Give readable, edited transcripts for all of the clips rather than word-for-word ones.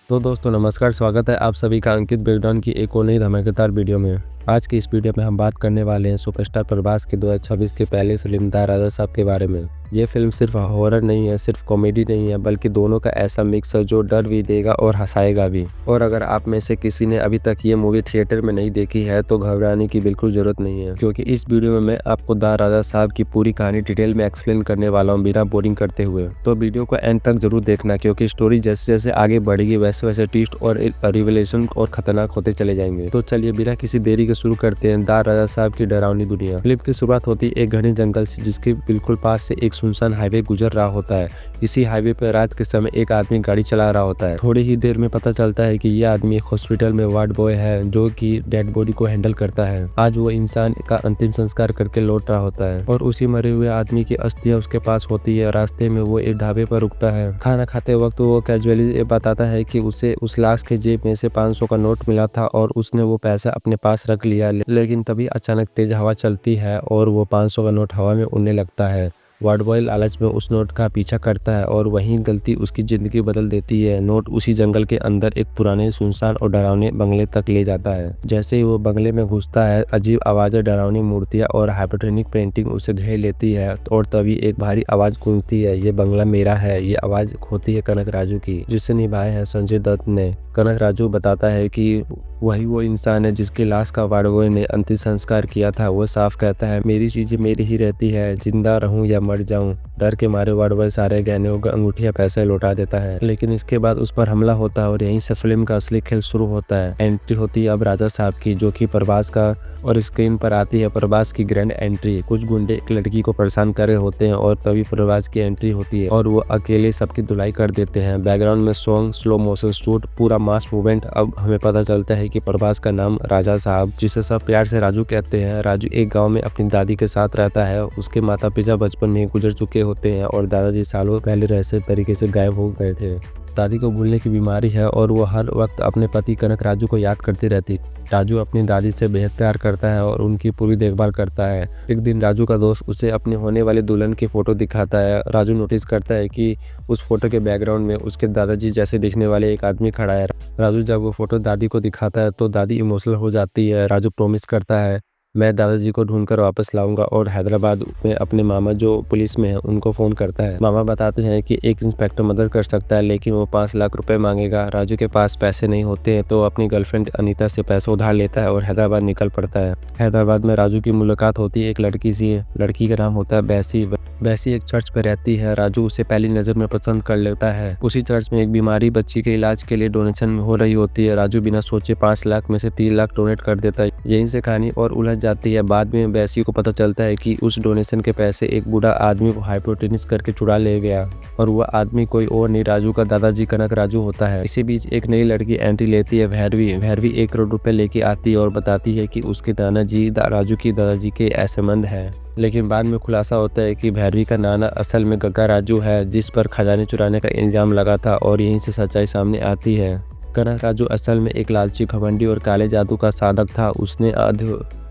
तो दोस्तों नमस्कार, स्वागत है आप सभी का अंकित ब्रेकडाउन की एक और नई धमाकेदार वीडियो में। आज की इस वीडियो में हम बात करने वाले हैं सुपरस्टार प्रभास की 2026 की पहली फिल्म दा राजा साहब के बारे में। ये फिल्म सिर्फ हॉरर नहीं है, सिर्फ कॉमेडी नहीं है, बल्कि दोनों का ऐसा मिक्स है जो डर भी देगा और हंसाएगा भी। और अगर आप में से किसी ने अभी तक ये मूवी थिएटर में नहीं देखी है तो घबराने की बिल्कुल जरूरत नहीं है, क्योंकि इस वीडियो में मैं आपको दा राजा साहब की पूरी कहानी डिटेल में एक्सप्लेन करने वाला हूँ बिना बोरिंग करते हुए। तो वीडियो को एंड तक जरूर देखना, क्योंकि स्टोरी जैसे जैसे आगे बढ़ेगी वैसे वैसे ट्विस्ट और रिवलेशन और खतरनाक होते चले जाएंगे। तो चलिए बिना किसी देरी के शुरू करते हैं दा राजा साहब की डरावनी दुनिया। फिल्म की शुरुआत होती है एक घने जंगल से, जिसके बिल्कुल पास से एक सुनसान हाईवे गुजर रहा होता है। इसी हाईवे पर रात के समय एक आदमी गाड़ी चला रहा होता है। थोड़ी ही देर में पता चलता है कि यह आदमी एक हॉस्पिटल में वार्ड बॉय है, जो कि डेड बॉडी को हैंडल करता है। आज वो इंसान का अंतिम संस्कार करके लौट रहा होता है और उसी मरे हुए आदमी की अस्थियां उसके पास होती है। रास्ते में वो एक ढाबे पर रुकता है। खाना खाते वक्त वो कैजुअली बताता है कि उसे उस लाश के जेब में से 500 का नोट मिला था और उसने वो पैसा अपने पास रख लिया। लेकिन तभी अचानक तेज हवा चलती है और वो 500 का नोट हवा में उड़ने लगता है। वार्ड बॉय लालच में उस नोट का पीछा करता है और वही गलती उसकी जिंदगी बदल देती है। नोट उसी जंगल के अंदर एक पुराने सुनसान और डरावने बंगले तक ले जाता है। जैसे ही वो बंगले में घुसता है, अजीब आवाजें, डरावनी मूर्तियां और हाइपोटेनिक पेंटिंग उसे घेर लेती है और तभी एक भारी आवाज गूंजती है, ये बंगला मेरा है। ये आवाज होती है कनक राजू की, जिसे निभाए हैं संजय दत्त ने। कनक राजू बताता है कि वही वो इंसान है जिसकी लाश का वार्ड बॉय ने अंतिम संस्कार किया था। वो साफ कहता है, मेरी चीजें मेरी ही रहती है, जिंदा रहूं या मर जाऊं। डर के मारे वार्ड बॉय सारे गहने, अंगूठियां, पैसे लौटा देता है, लेकिन इसके बाद उस पर हमला होता है और यहीं से फिल्म का असली खेल शुरू होता है। एंट्री होती है अब राजा साहब की, जो कि प्रभास का, और स्क्रीन पर आती है प्रभास की ग्रैंड एंट्री। कुछ गुंडे एक लड़की को परेशान कर रहे होते हैं और तभी प्रभास की एंट्री होती है और वो अकेले सबकी धुलाई कर देते हैं। बैकग्राउंड में सॉन्ग, स्लो मोशन शूट, पूरा मास मूवमेंट। अब हमें पता चलता है कि प्रभास का नाम राजा साहब, जिसे सब प्यार से राजू कहते हैं। राजू एक गाँव में अपनी दादी के साथ रहता है। उसके माता पिता बचपन में गुजर चुके होते हैं और दादाजी सालों पहले रहस्य तरीके से गायब हो गए थे। दादी को भूलने की बीमारी है और वो हर वक्त अपने पति कनक राजू को याद करती रहती। राजू अपनी दादी से बेहद प्यार करता है और उनकी पूरी देखभाल करता है। एक दिन राजू का दोस्त उसे अपने होने वाली दुल्हन की फोटो दिखाता है। राजू नोटिस करता है कि उस फोटो के बैकग्राउंड में उसके दादाजी जैसे दिखने वाले एक आदमी खड़ा है। राजू जब वो फोटो दादी को दिखाता है तो दादी इमोशनल हो जाती है। राजू प्रॉमिस करता है, मैं दादाजी को ढूंढकर वापस लाऊंगा, और हैदराबाद में अपने मामा जो पुलिस में है उनको फोन करता है। मामा बताते हैं कि एक इंस्पेक्टर मदद कर सकता है, लेकिन वो 5 लाख रुपए मांगेगा। राजू के पास पैसे नहीं होते हैं तो अपनी गर्लफ्रेंड अनीता से पैसे उधार लेता है और हैदराबाद निकल पड़ता है। हैदराबाद में राजू की मुलाकात होती है एक लड़की से। लड़की का नाम होता है बैसी। बैसी एक चर्च पर रहती है। राजू उसे पहली नजर में पसंद कर लेता है। उसी चर्च में एक बीमारी बच्ची के इलाज के लिए डोनेशन हो रही होती है। राजू बिना सोचे 5 लाख में से 3 लाख डोनेट कर देता है। यहीं से कहानी और उलझ जाती है। बाद में बैसी को पता चलता है कि उस डोनेशन के पैसे एक बूढ़ा आदमी को हाइपोटेनिस करके चुरा ले गया, और वह आदमी कोई और नहीं, राजू का दादाजी कनक राजू होता है। इसी बीच एक नई लड़की एंट्री लेती है, भैरवी। भैरवी 1 करोड़ रुपए लेके आती है और बताती है कि उसके नाना जी राजू की दादाजी के ऐसे संबंध है। लेकिन बाद में खुलासा होता है कि भैरवी का नाना असल में गग्गा राजू है, जिस पर खजाने चुराने का इल्जाम लगा था, और यहीं से सच्चाई सामने आती है। कनक राजू असल में एक लालची, घमंडी और काले जादू का साधक था।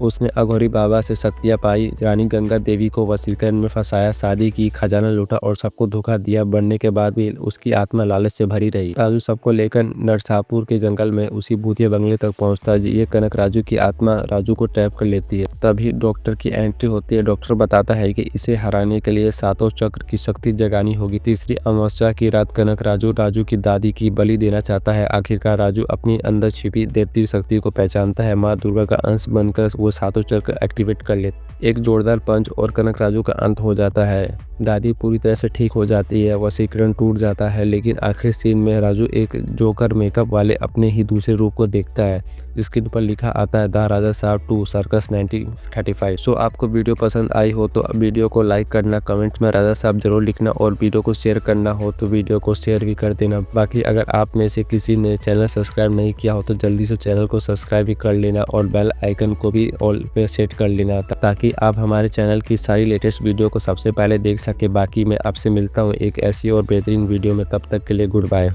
उसने अघोरी बाबा से शक्तियाँ पाई, रानी गंगा देवी को वसीकरण में फंसाया, शादी की, खजाना लूटा और सबको धोखा दिया। बनने के बाद भी उसकी आत्मा लालच से भरी रही। राजू सबको लेकर नरसापुर के जंगल में उसी भूतिया बंगले तक पहुंचता है। ये कनक राजू की आत्मा राजू को ट्रैप कर लेती है। तभी डॉक्टर की एंट्री होती है। डॉक्टर बताता है कि इसे हराने के लिए 7 चक्र की शक्ति जगानी होगी। तीसरी अमावस्या की रात कनक राजू की दादी की बलि देना चाहता है। आखिरकार राजू अपनी अंदर छिपी देवती शक्ति को पहचानता है। माँ दुर्गा का अंश बनकर वो 7 चक्र एक्टिवेट कर लेते। एक जोरदार पंच और कनक राजू का अंत हो जाता है। दादी पूरी तरह से ठीक हो जाती है, वशीकरण टूट जाता है। लेकिन आखिरी सीन में राजू एक जोकर मेकअप वाले अपने ही दूसरे रूप को देखता है। स्क्रीन पर लिखा आता है दा राजा साहब 2 सर्कस 1935। सो आपको वीडियो पसंद आई हो तो वीडियो को लाइक करना, कमेंट में राजा साहब जरूर लिखना, और वीडियो को शेयर करना हो तो वीडियो को शेयर भी कर देना। बाकी अगर आप में से किसी ने चैनल सब्सक्राइब नहीं किया हो तो जल्दी से चैनल को सब्सक्राइब भी कर लेना और बेल आइकन को भी ऑल पे सेट कर लेना, ताकि आप हमारे चैनल की सारी लेटेस्ट वीडियो को सबसे पहले देख सके। बाकी मैं आपसे मिलता हूँ एक ऐसी और बेहतरीन वीडियो में, तब तक के लिए गुड बाय।